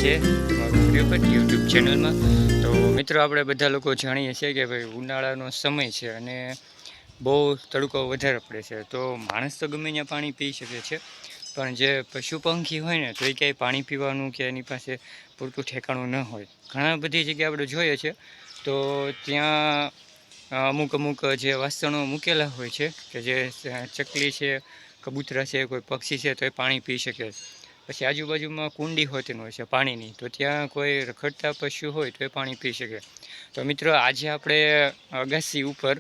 છે તમારું favourite YouTube ચેનલમાં। તો મિત્રો આપણે બધા લોકો જાણીએ છીએ કે ભાઈ ઉનાળાનો સમય છે અને બહુ તડકો વધારે પડે છે, તો માણસ તો ગમે ત્યાં પાણી પી શકે છે, પણ જે પશુ પંખી હોય ને તો એ ક્યાંય પાણી પીવાનું કે એની પાસે પૂરતું ઠેકાણું ન હોય। ઘણા બધી જગ્યાએ આપણે જોઈએ છે તો ત્યાં અમુક જે વાસણો મૂકેલા હોય છે કે જે ચકલી છે, કબૂતરા છે, કોઈ પક્ષી છે તો એ પાણી પી શકે। પછી આજુબાજુમાં કુંડી હોતી હોય છે પાણીની, તો ત્યાં કોઈ રખડતા પશુ હોય તો એ પાણી પી શકે। તો મિત્રો આજે આપણે અગાસી ઉપર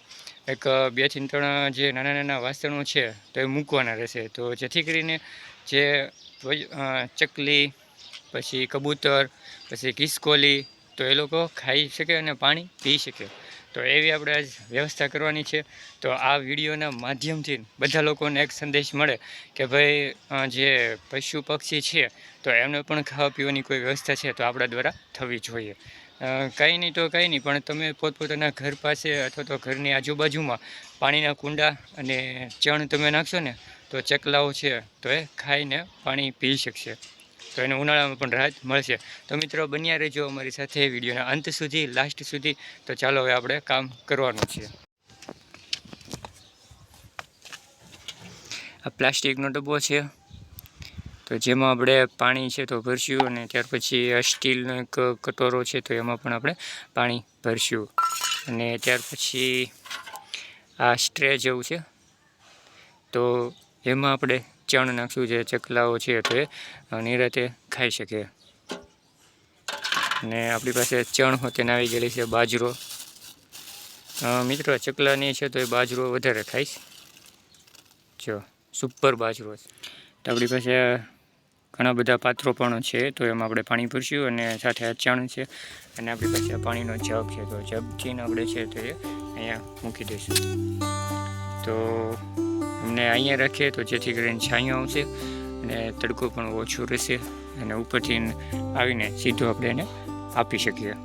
એક 2 થી 3 જે નાના વાસણો છે તો એ મૂકવાના રહેશે, તો જેથી કરીને જે ચકલી, પછી કબૂતર, પછી ખિસકોલી તો એ લોકો ખાઈ શકે અને પાણી પી શકે। તો એવી આપણે આજ વ્યવસ્થા કરવાની છે। તો આ વિડીયોના માધ્યમથી બધા લોકોને એક સંદેશ મળે કે ભાઈ જે પશુ પક્ષી છે તો એમને પણ ખાવા પીવાની કોઈ વ્યવસ્થા છે તો આપણા દ્વારા થવી જોઈએ। કંઈ નહીં તો કંઈ નહીં, પણ તમે પોતપોતાના ઘર પાસે અથવા તો ઘરની આજુબાજુમાં પાણીના કુંડા અને ચણ તમે નાખશો ને તો ચકલાઓ છે તો એ ખાઈને પાણી પી શકશે, તો એને ઉનાળામાં પણ રાહત મળશે। તો મિત્રો બન્યા રહેજો અમારી સાથે વિડીયોના અંત સુધી, લાસ્ટ સુધી। તો ચાલો હવે આપણે કામ કરવાનું છે। આ પ્લાસ્ટિકનો ડબ્બો છે તો જેમાં આપણે પાણી છે તો ભરશું, અને ત્યાર પછી આ સ્ટીલનો એક કટોરો છે તો એમાં પણ આપણે પાણી ભરશું, અને ત્યાર પછી આ સ્ટ્રે જેવું છે તો એમાં આપણે ચણ નાખશું, જે ચકલાઓ છે તો એ નિરાતે ખાઈ શકે। અને આપણી પાસે ચણ હોતે આવી ગયેલી છે બાજરો। મિત્રો ચકલાની છે તો એ બાજરો વધારે ખાઈશ, જો સુપર બાજરો છે। તો આપણી પાસે ઘણા બધા પાત્રો પણ છે તો એમાં આપણે પાણી ભરશું, અને સાથે આ ચણ છે, અને આપણી પાસે પાણીનો જગ છે તો જગથી આપણે છે તો એ અહીંયા મૂકી દઈશું। તો અમને અહીંયા રાખીએ તો જેથી કરીને છાંયો આવશે અને તડકો પણ ઓછો રહેશે, અને ઉપરથી આવીને સીધો આપણે એને આપી શકીએ।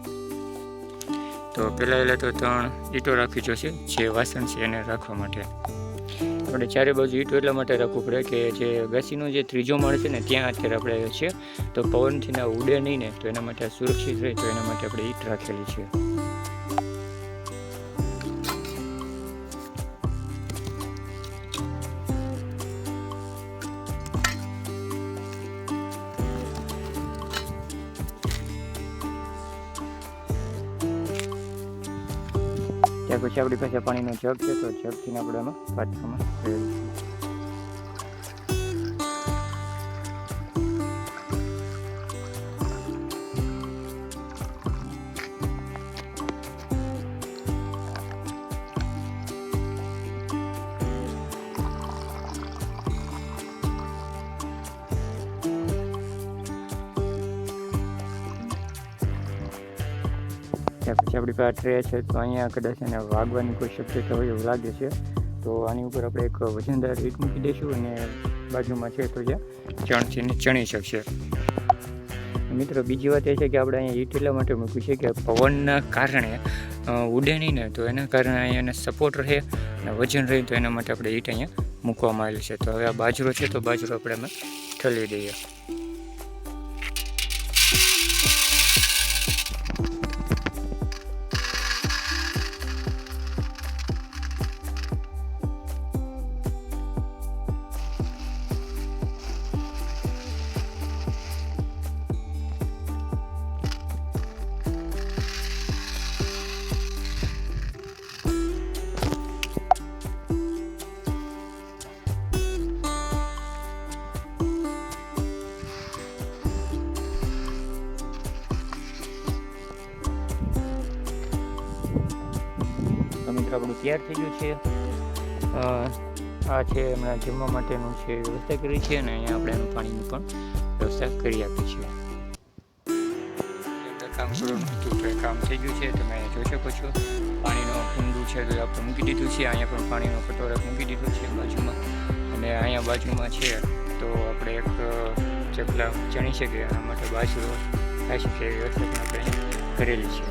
તો પહેલાં તો 3 ઈંટો રાખવી જોશે જે વાસણ છે એને રાખવા માટે। આપણે ચારે બાજુ ઈંટો એટલા માટે રાખવું પડે કે જે અગાસીનો જે 3જો માળ છે ને ત્યાં અત્યારે આપણે છે તો પવનથી ના ઉડે નહીં ને, તો એના માટે સુરક્ષિત રહે, તો એના માટે આપણે ઈંટ રાખેલી છે। ત્યાર પછી આપણી પાસે પાણીનો જગ છે તો જગથી આપણે આમાં પાત્રમાં રેડીશું। પછી આપણી પાસે ટ્રે છે તો અહીંયા કદાચ એને વાગવાની કોઈ શક્યતા હોય એવું લાગે છે, તો આની ઉપર આપણે એક વજનદાર ઈંટ મૂકી દઈશું, અને બાજુમાં છે તો જ્યાં ચણ છે ને ચણી શકશે। મિત્રો બીજી વાત એ છે કે આપણે અહીંયા ઈંટ એટલા માટે મૂક્યું છે કે પવનના કારણે ઉડે નહીં ને, તો એના કારણે અહીંયા સપોર્ટ રહે અને વજન રહે, તો એના માટે આપણે ઈંટ અહીંયા મૂકવામાં આવેલી છે। તો હવે આ બાજરો છે તો બાજરો આપણે એમાં ઠલવી દઈએ। આપણું તૈયાર થઈ ગયું છે। આ છે હમણાં જમવા માટેનું છે વ્યવસ્થા કરી છે, અને અહીંયા આપણે એનું પાણીની પણ વ્યવસ્થા કરી આપી છે। કામ કરવાનું હતું તો એ કામ થઈ ગયું છે, તમે જોઈ શકો છો। પાણીનો કુંડું છે તો આપણે મૂકી દીધું છે, અહીંયા પણ પાણીનો કટોરો મૂકી દીધો છે બાજુમાં, અને અહીંયા બાજુમાં છે તો આપણે એક ચકલા ચણી શકે એના માટે બાજરો ખાઈ શકે એવી વ્યવસ્થા પણ આપણે કરેલી છે।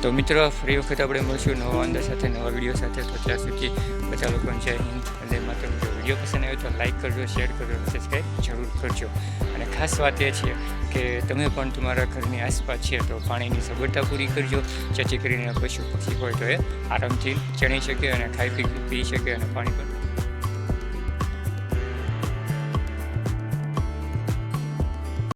તો મિત્રો ફરી વખત આપણે મળશું નવા અંદાજ સાથે, નવા વિડીયો સાથે. તો ત્યાં સુધી બધા લોકોને જય હિન્દ, વંદે માતરમ. જો વિડીયો પસંદ આવ્યો તો લાઇક કરજો, શેર કરજો, સબસ્ક્રાઈબ જરૂર કરજો. અને ખાસ વાત એ છે કે તમે પણ તમારા ઘરની આસપાસ છે તો પાણીની સગવડતા પૂરી કરજો, જેથી કરીને પશુ પક્ષી હોય તો એ આરામથી ચણી શકે અને ખાઈ પી શકે અને પાણી પણ